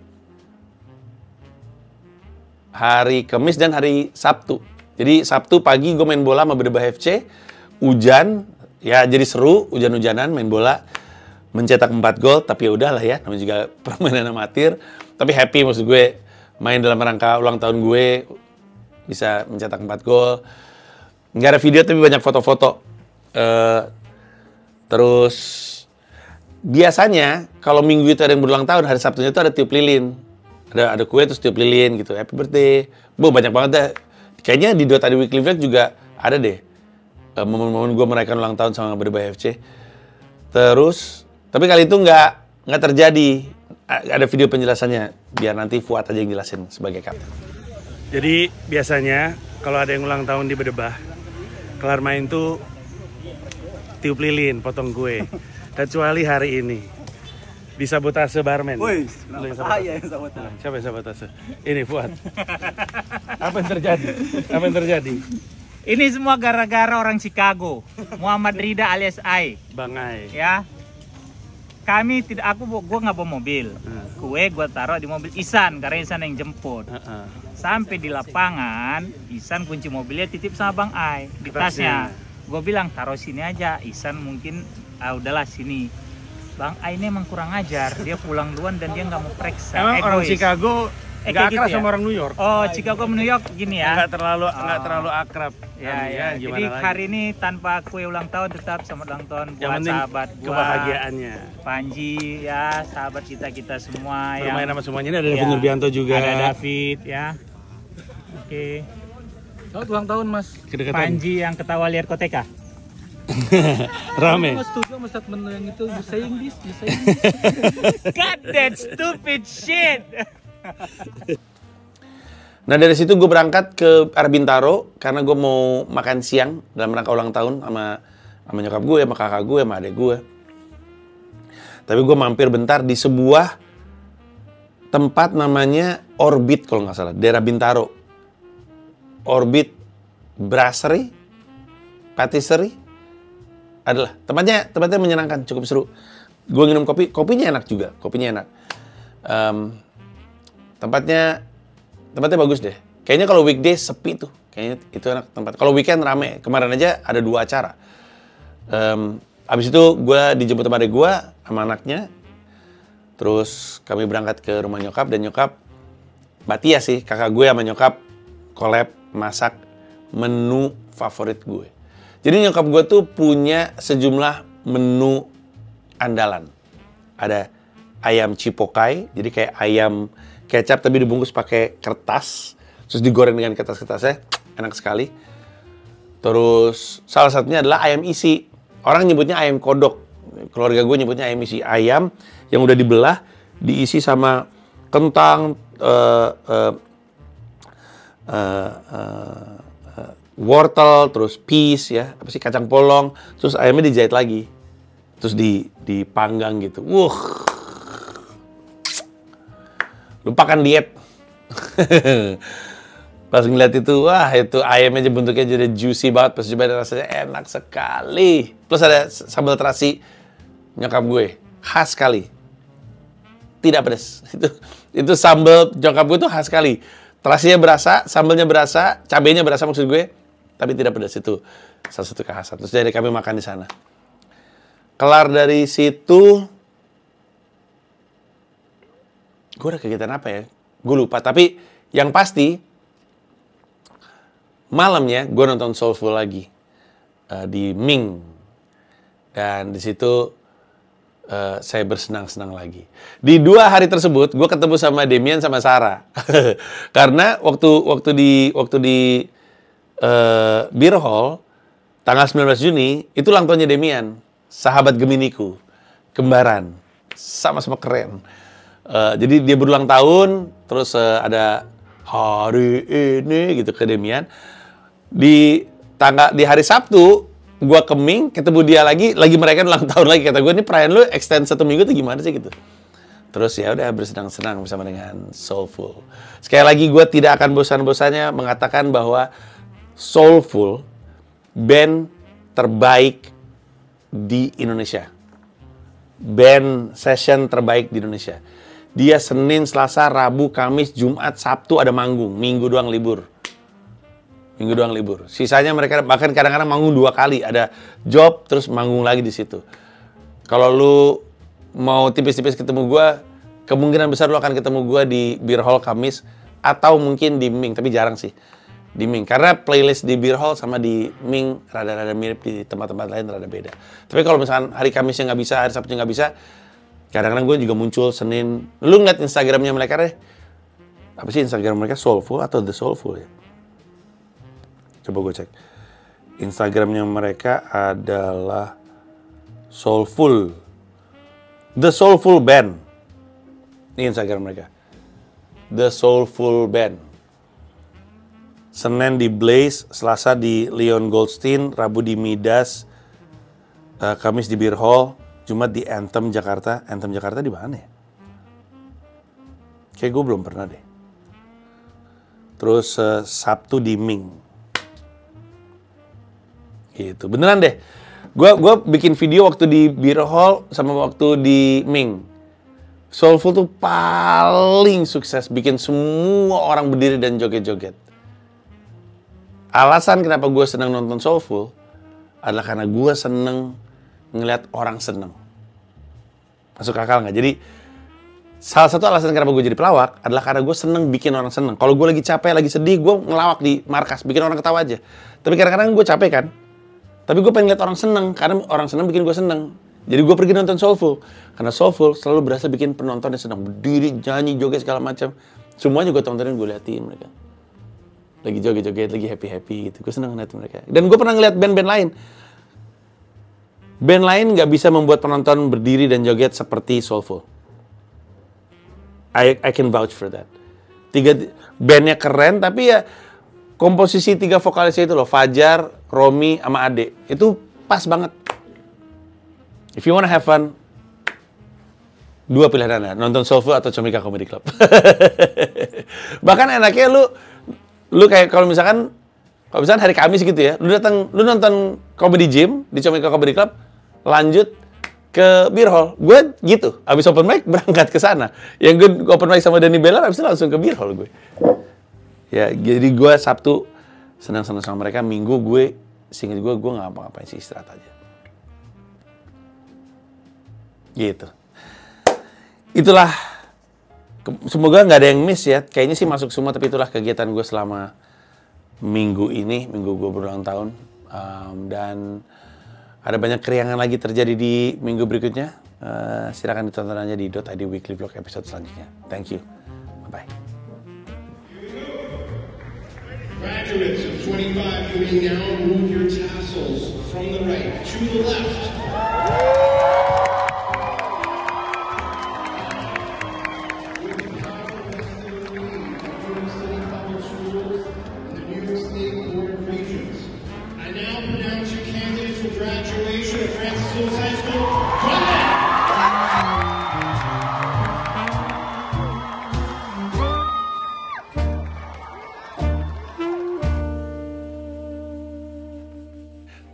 Hari Kamis dan hari Sabtu. Jadi Sabtu pagi gue main bola sama Berdebah FC. Hujan. Ya jadi seru, hujan-hujanan main bola, mencetak 4 gol, tapi ya udahlah ya, namanya juga permainan amatir. Tapi happy maksud gue, main dalam rangka ulang tahun gue, bisa mencetak 4 gol. Nggak ada video tapi banyak foto-foto. Terus, biasanya kalau minggu itu ada yang berulang tahun, hari Sabtunya itu ada tiup lilin. Ada kue terus tiup lilin gitu, happy birthday. Banyak banget deh. Kayaknya di Dota di Weekly Vlog juga ada deh. Momen-momen gue merayakan ulang tahun sama Berdebah FC. Terus, tapi kali itu nggak terjadi. Ada video penjelasannya, biar nanti Fuad aja yang jelasin sebagai kapten. Jadi biasanya kalau ada yang ulang tahun di Berdebah, kelar main tuh tiup lilin, potong kue. Kecuali hari ini disabotase barman. Woi, saya yang sabotase. Siapa yang sabotase? Ini Fuad. Apa yang terjadi? Ini semua gara-gara orang Chicago, Muhammad Rida alias Ai. Bang Ai. Ya, gue nggak bawa mobil. Kue gue taruh di mobil Isan karena Isan yang jemput. Sampai di lapangan, Isan kunci mobilnya titip sama Bang Ai di tasnya. Gue bilang taruh sini aja. Isan mungkin udahlah sini. Bang Ai ini emang kurang ajar. Dia pulang duluan dan dia nggak mau periksa. Emang orang Chicago nggak akrab gitu sama orang New York. Oh, Chicago New York gini ya. Nggak terlalu akrab. Ya. Jadi hari ini tanpa kue ulang tahun tetap selamat ulang tahun buat sahabat gua. Kebahagiaannya. Panji ya, sahabat kita semua ya. Bermain sama semuanya ini ada David Nurbianto juga. Ada David ya. Oke. Selamat ulang tahun Mas. Kedekatan. Panji yang ketawa liar koteka. Rame. Mas setuju sama statement lo yang itu, you saying this. Cut that stupid shit. Nah dari situ gue berangkat ke arah Bintaro karena gue mau makan siang dalam rangka ulang tahun sama nyokap gue, sama kakak gue, sama adek gue. Tapi gue mampir bentar di sebuah tempat namanya Orbit kalau nggak salah, daerah Bintaro. Orbit Brasserie, Patisserie, adalah tempatnya menyenangkan, cukup seru. Gue minum kopinya enak juga, kopinya enak. Tempatnya bagus deh. Kayaknya kalau weekday sepi tuh. Kayaknya itu enak tempat. Kalau weekend rame. Kemarin aja ada 2 acara. Abis itu gue dijemput sama adik gue sama anaknya. Terus kami berangkat ke rumah nyokap. Dan nyokap, Mbak Tia sih, kakak gue sama nyokap collab masak menu favorit gue. Jadi nyokap gue tuh punya sejumlah menu andalan. Ada ayam cipokai, jadi kayak ayam kecap tapi dibungkus pakai kertas, terus digoreng dengan kertas-kertasnya, enak sekali. Terus salah satunya adalah ayam isi. Orang nyebutnya ayam kodok. Keluarga gue nyebutnya ayam isi. Ayam yang udah dibelah, diisi sama kentang, wortel, terus peas ya, kacang polong, terus ayamnya dijahit lagi, terus dipanggang gitu. Lupakan diet. Pas ngeliat itu, wah itu ayamnya aja bentuknya jadi juicy banget, pas coba rasanya enak sekali. Plus ada sambal terasi nyokap gue, khas sekali. Tidak pedas. Itu sambal nyokap gue tuh khas sekali. Terasinya berasa, sambalnya berasa, cabenya berasa maksud gue, tapi tidak pedas. Itu salah satu kekhasan. Terus jadi kami makan di sana. Kelar dari situ, gue ada kegiatan apa ya? Gue lupa. Tapi yang pasti, Malamnya gue nonton Soulful lagi di Ming, dan di situ saya bersenang-senang lagi. Di 2 hari tersebut gue ketemu sama Demian sama Sarah. Karena waktu di Beer Hall tanggal 19 Juni itu ulang tahunnya Demian, sahabat Geminiku, kembaran, sama-sama keren. Jadi dia berulang tahun, terus ada hari ini gitu ke Demian. Di hari Sabtu gua ke Ming, ketemu dia lagi merayakan ulang tahun lagi. Kata gue, ini perayaan lu extend 1 minggu tuh gimana sih gitu. Terus ya udah bersenang-senang bersama dengan Soulful. Sekali lagi gue tidak akan bosan-bosannya mengatakan bahwa Soulful band terbaik di Indonesia. Band session terbaik di Indonesia. Dia Senin, Selasa, Rabu, Kamis, Jumat, Sabtu ada manggung. Minggu doang libur. Sisanya mereka bahkan kadang-kadang manggung 2 kali. Ada job, terus manggung lagi di situ. Kalau lu mau tipis-tipis ketemu gue, kemungkinan besar lu akan ketemu gue di Beer Hall Kamis. Atau mungkin di Ming, tapi jarang sih. Di Ming. Karena playlist di Beer Hall sama di Ming rada-rada mirip, di tempat-tempat lain rada beda. Tapi kalau misalkan hari Kamisnya nggak bisa, hari Sabtunya nggak bisa, kadang-kadang gue juga muncul Senin. Lu ngeliat Instagramnya mereka deh. Apa sih Instagram mereka? Soulful atau The Soulful ya? Coba gue cek. Instagramnya mereka adalah Soulful. The Soulful Band. Ini Instagram mereka. The Soulful Band. Senin di Blaze, Selasa di Leon Goldstein, Rabu di Midas, Kamis di Beer Hall, Jumat di Anthem Jakarta. Anthem Jakarta di mana ya? Kayak gue belum pernah deh. Terus Sabtu di Ming. Gitu, beneran deh. Gue bikin video waktu di Beer Hall sama waktu di Ming. Soulful tuh paling sukses, bikin semua orang berdiri dan joget-joget. Alasan kenapa gue senang nonton Soulful adalah karena gue seneng ngeliat orang seneng. Masuk akal nggak? Jadi salah satu alasan kenapa gue jadi pelawak adalah karena gue seneng bikin orang seneng. Kalau gue lagi capek, lagi sedih, gue ngelawak di markas, bikin orang ketawa aja. Tapi kadang-kadang gue capek kan. Tapi gue pengen lihat orang seneng, karena orang seneng bikin gue seneng. Jadi gue pergi nonton Soulful. Karena Soulful selalu berasa bikin penontonnya senang. Berdiri, nyanyi, joget, segala macam. Semuanya gue tontonin, gue liatin mereka. Lagi joget-joget, lagi happy-happy gitu. Gue seneng ngeliat mereka. Dan gue pernah ngeliat band-band lain. Band lain gak bisa membuat penonton berdiri dan joget seperti Soulful. I can vouch for that. Bandnya keren, tapi ya komposisi 3 vokalisnya itu loh, Fajar, Romi, sama Ade. Itu pas banget. If you wanna have fun, 2 pilihan Anda, nonton Soulful atau Comika Comedy Club. Bahkan enaknya lu kayak kalau misalkan hari Kamis gitu ya, lu nonton Comedy Gym di Comika Comedy Club, lanjut ke Beer Hall. Gue gitu, abis open mic berangkat ke sana. Yang gue open mic sama Danny Beller, abis itu langsung ke Beer Hall gue. Ya, jadi gue Sabtu senang-senang sama mereka, Minggu gue, seinget gue nggak ngapa-ngapain sih, istirahat aja. Gitu. Itulah, semoga nggak ada yang miss ya. Kayaknya sih masuk semua, tapi itulah kegiatan gue selama minggu ini, minggu gue berulang tahun. Dan ada banyak keriangan lagi terjadi di minggu berikutnya. Silakan ditonton aja di .id Weekly Vlog episode selanjutnya. Thank you. Bye-bye. Graduates of 25, you may now move your tassels from the right to the left. I now pronounce you candidates for graduation of Francis Lewis High School. Come on!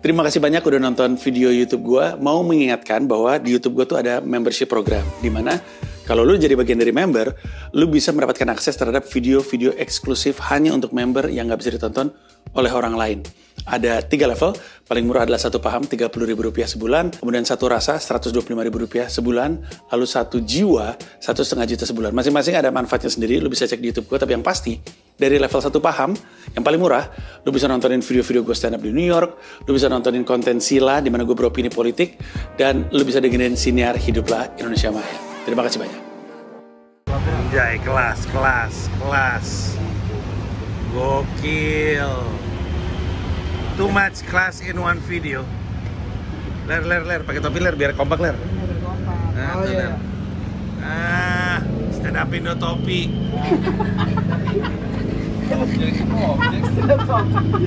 Terima kasih banyak udah nonton video YouTube gue. Mau mengingatkan bahwa di YouTube gue tuh ada membership program, di mana kalau lu jadi bagian dari member, lu bisa mendapatkan akses terhadap video-video eksklusif hanya untuk member yang nggak bisa ditonton oleh orang lain. Ada 3 level, paling murah adalah 1 paham Rp30.000 sebulan, kemudian 1 rasa Rp125.000 sebulan, lalu 1 jiwa Rp1,5 juta sebulan. Masing-masing ada manfaatnya sendiri, lu bisa cek di YouTube gue, tapi yang pasti dari level 1 paham, yang paling murah, lu bisa nontonin video-video gue stand up di New York, lu bisa nontonin konten Sila, di mana gue beropini politik, dan lu bisa dengerin siniar Hiduplah Indonesia Maya. Terima kasih banyak. Jai, kelas. Gokil. Too much class in one video. Ler, pakai topi ler, biar kompak ler. Oh iya. Stand up Indo topi.